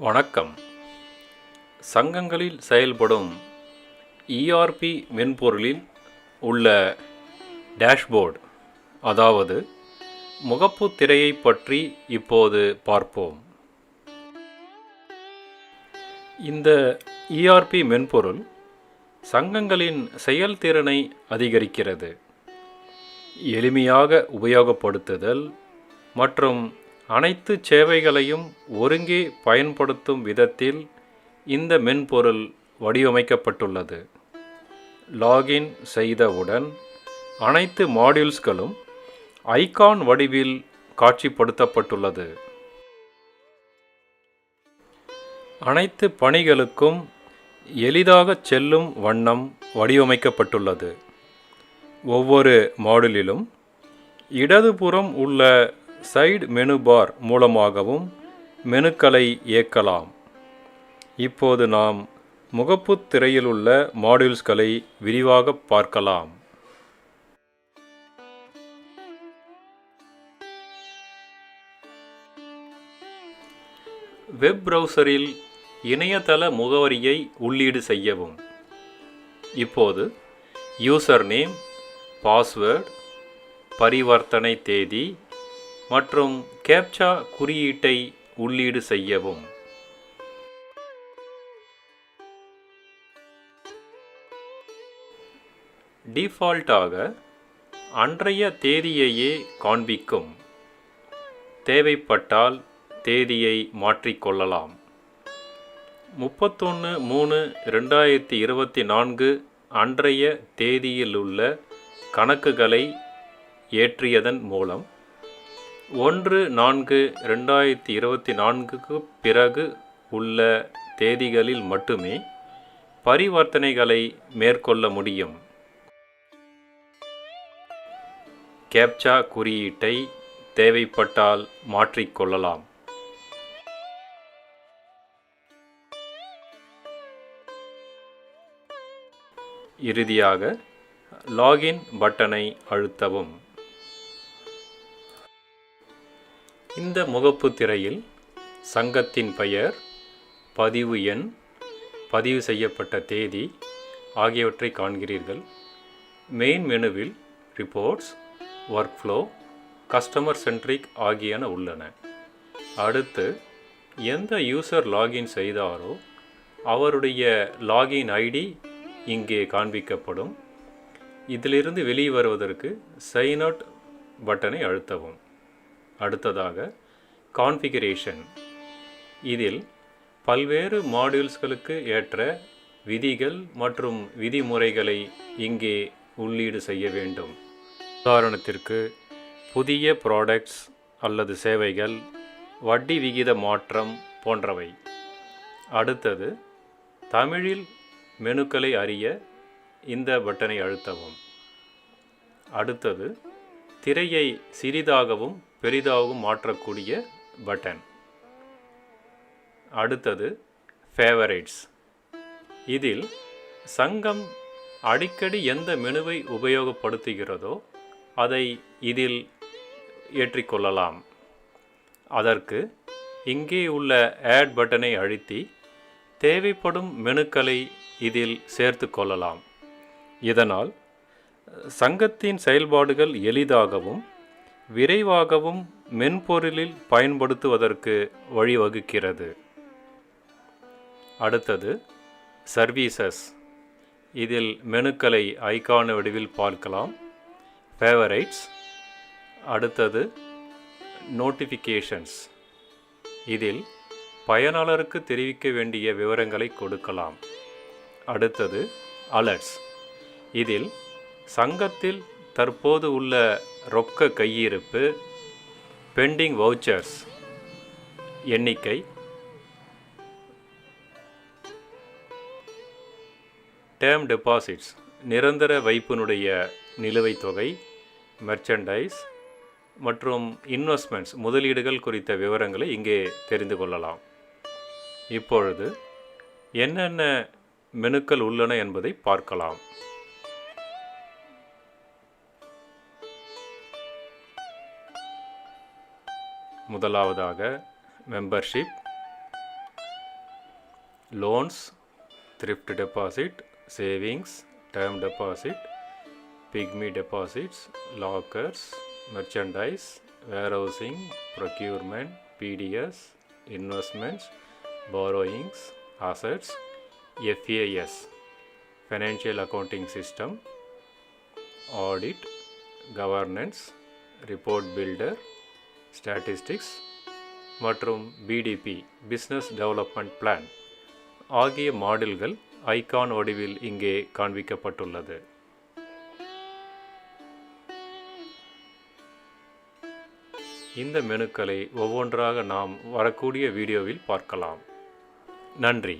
வணக்கம். சங்கங்களில் செயல்படும் இஆர்பி மென்பொருளில் உள்ள டேஷ்போர்டு, அதாவது முகப்புத் திரையை பற்றி இப்போது பார்ப்போம். இந்த இஆர்பி மென்பொருள் சங்கங்களின் செயல்திறனை அதிகரிக்கிறது. எளிமையாக உபயோகப்படுத்துதல் மற்றும் அனைத்து சேவைகளையும் ஒருங்கே பயன்படுத்தும் விதத்தில் இந்த மென்பொருள் வடிவமைக்கப்பட்டுள்ளது. லாகின் செய்தவுடன் அனைத்து மாடியூல்ஸ்களும் ஐகான் வடிவில் காட்சிப்படுத்தப்பட்டுள்ளது. அனைத்து பணிகளுக்கும் எளிதாக செல்லும் வண்ணம் வடிவமைக்கப்பட்டுள்ளது. ஒவ்வொரு மாடியூலிலும் இடதுபுறம் உள்ள சைடு மெனு பார் மூலமாகவும் மெனுக்களை இயக்கலாம். இப்போது நாம் முகப்புத் திரையில் உள்ள மாடியூல்ஸ்களை விரிவாக பார்க்கலாம். வெப் பிரவுசரில் இணையதள முகவரியை உள்ளீடு செய்யவும். இப்போது யூசர் நேம், பாஸ்வேர்டு, பரிவர்த்தனை தேதி மற்றும் கேப்சா குறியீட்டை உள்ளீடு செய்யவும். டிஃபால்ட்டாக அன்றைய தேதியையே காண்பிக்கும். தேவைப்பட்டால் தேதியை மாற்றிக்கொள்ளலாம். 31/3/2024 அன்றைய தேதியிலுள்ள கணக்குகளை ஏற்றியதன் மூலம் 1/4/2024 பிறகு உள்ள தேதிகளில் மட்டுமே பரிவர்த்தனைகளை மேற்கொள்ள முடியும். கேப்சா குறியீட்டை தேவைப்பட்டால் மாற்றிக்கொள்ளலாம். இறுதியாக லாகின் பட்டனை அழுத்தவும். இந்த முகப்பு திரையில் சங்கத்தின் பெயர், பதிவு எண், பதிவு செய்யப்பட்ட தேதி ஆகியவற்றை காண்கிறீர்கள். மெயின் மெனுவில் ரிப்போர்ட்ஸ், ஒர்க்ஃப்ளோ, கஸ்டமர் சென்ட்ரிக் ஆகியன உள்ளன. அடுத்து எந்த யூசர் லாகின் செய்தாரோ அவருடைய லாகின் ஐடி இங்கே காண்பிக்கப்படும். இதிலிருந்து வெளியே வருவதற்கு சைன் அவுட் பட்டனை அழுத்தவும். அடுத்ததாக கான்ஃபிகரேஷன். இதில் பல்வேறு மாடியூல்ஸ்களுக்கு ஏற்ற விதிகள் மற்றும் விதிமுறைகளை இங்கே உள்ளீடு செய்ய வேண்டும். உதாரணத்திற்கு புதிய ப்ராடக்ட்ஸ் அல்லது சேவைகள், வட்டி விகித மாற்றம் போன்றவை. அடுத்தது தமிழில் மெனுக்களை அறிய இந்த பட்டனை அழுத்தவும். அடுத்தது திரையை சிறிதாகவும் பெரிதாகவும் மாற்றக்கூடிய பட்டன். அடுத்தது ஃபேவரைட்ஸ். இதில் சங்கம் அடிக்கடி எந்த மெனுவை உபயோகப்படுத்துகிறதோ அதை இதில் ஏற்றிக்கொள்ளலாம். அதற்கு இங்கே உள்ள ஆட் பட்டனை அழுத்தி தேவைப்படும் மெனுக்களை இதில் சேர்த்து கொள்ளலாம். இதனால் சங்கத்தின் செயல்பாடுகள் எளிதாகவும் விரைவாகவும் மென்பொருளில் பயன்படுத்துவதற்கு வழிவகுக்கிறது. அடுத்தது சர்வீசஸ். இதில் மெனுக்களை ஐகான் வடிவில் பார்க்கலாம். ஃபேவரைட்ஸ். அடுத்தது நோட்டிஃபிகேஷன்ஸ். இதில் பயனாளருக்கு தெரிவிக்க வேண்டிய விவரங்களை கொடுக்கலாம். அடுத்தது அலர்ட்ஸ். இதில் சங்கத்தில் தற்போது உள்ள ரொக்க கையிருப்பு, பெண்டிங் வவுச்சர்ஸ் எண்ணிக்கை, டேர்ம் டெபாசிட்ஸ் நிரந்தர வைப்பினுடைய நிலுவைத் தொகை, மெர்ச்சன்டைஸ் மற்றும் இன்வெஸ்ட்மெண்ட்ஸ் முதலீடுகள் குறித்த விவரங்களை இங்கே தெரிந்து கொள்ளலாம். இப்பொழுது என்னென்ன மெனுக்கள் உள்ளன என்பதை பார்க்கலாம். முதலாவதாக membership, loans, thrift deposit, savings, term deposit, pigmy deposits, lockers, merchandise, warehousing, procurement, PDS, investments, borrowings, assets, FAS, financial accounting system, audit, governance, report builder, statistics மற்றும் BDP, பிஸ்னஸ் டெவலப்மெண்ட் பிளான் ஆகிய மாடியூல்கள் ஐகான் வடிவில் இங்கே காண்பிக்கப்பட்டுள்ளது. இந்த மெனுக்களை ஒவ்வொன்றாக நாம் வரக்கூடிய வீடியோவில் பார்க்கலாம். நன்றி.